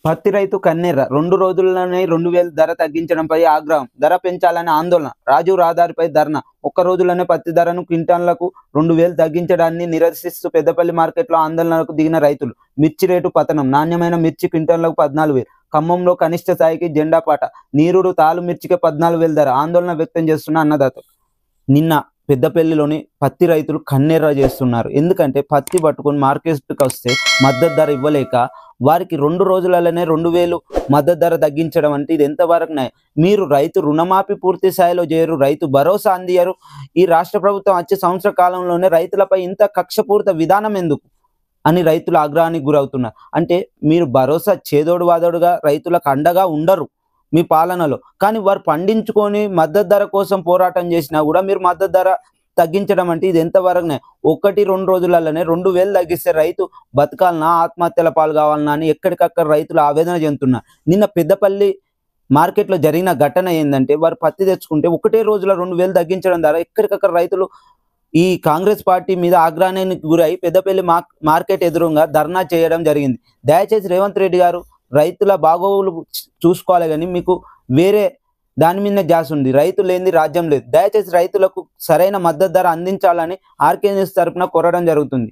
పత్తి రైతు కన్నెర్ర 2 రోజుల్లోనే 2000 ధర తగ్గించడంపై ఆగ్రహం. ధర పెంచాలని ఆందోళన. రాజు రహదారిపై ధర్నా. ఒక్క రోజులోనే పత్తి ధరను క్వింటాన్లకు 2000 తగ్గించడాన్ని నిరసిస్తూ పెద్దపల్లి మార్కెట్లో ఆందోళనకు దిగిన రైతులు. మిర్చి రేటు పతనం. నాణ్యమైన మిర్చి క్వింటాన్లకు 14,000. ఖమ్మంలో కనిష్ట స్థాయికి జెండా పాట. నీరుడు తాలు మిర్చికే 14,000 ధర. ఆందోళన వ్యక్తం చేస్తున్న అన్నదాతలు. నిన్న పెద్దపల్లిలోని పత్తి రైతులు కన్నెర్ర చేస్తున్నారు. ఎందుకంటే పత్తి పట్టుకొని మార్కెట్కి వస్తే మద్దతు ధర ఇవ్వలేక వారికి 2 రోజులలోనే 2,000 మద్దతు ధర తగ్గించడం అంటే ఇది ఎంతవరకు న్యాయం? మీరు రైతు రుణమాఫీ పూర్తి స్థాయిలో చేయరు, రైతు భరోసా అందియరు. ఈ రాష్ట్ర ప్రభుత్వం వచ్చే సంవత్సర కాలంలోనే రైతులపై ఇంత కక్షపూరిత విధానం ఎందుకు అని రైతులు ఆగ్రహానికి గురవుతున్నారు. అంటే మీరు భరోసా చేదోడు వాదోడుగా రైతులకు అండగా ఉండరు మీ పాలనలో, కానీ వారు పండించుకొని మద్దతు ధర కోసం పోరాటం చేసినా కూడా మీరు మద్దతు ధర తగ్గించడం అంటే ఇది ఎంతవరకు 1-2 రోజులలోనే 2,000 తగ్గిస్తే రైతు బతకాలనా, ఆత్మహత్యల పాలు కావాలన్నా అని ఎక్కడికక్కడ రైతులు ఆవేదన చెందుతున్నారు. నిన్న పెద్దపల్లి మార్కెట్లో జరిగిన ఘటన ఏంటంటే వారు పత్తి తెచ్చుకుంటే ఒకటే రోజులో 2,000 తగ్గించడం ద్వారా ఎక్కడికక్కడ రైతులు ఈ కాంగ్రెస్ పార్టీ మీద ఆగ్రహానికి గురై పెద్దపల్లి మార్కెట్ ఎదురుగా ధర్నా చేయడం జరిగింది. దయచేసి రేవంత్ రెడ్డి గారు రైతుల బాగోగులు చూసుకోవాలి, కానీ మీకు వేరే దాని మీద ధ్యాస ఉంది. రైతు లేనిది రాజ్యం లేదు. దయచేసి రైతులకు సరైన మద్దతు ధర అందించాలని ఆర్కే న్యూస్ తరపున కోరడం జరుగుతుంది.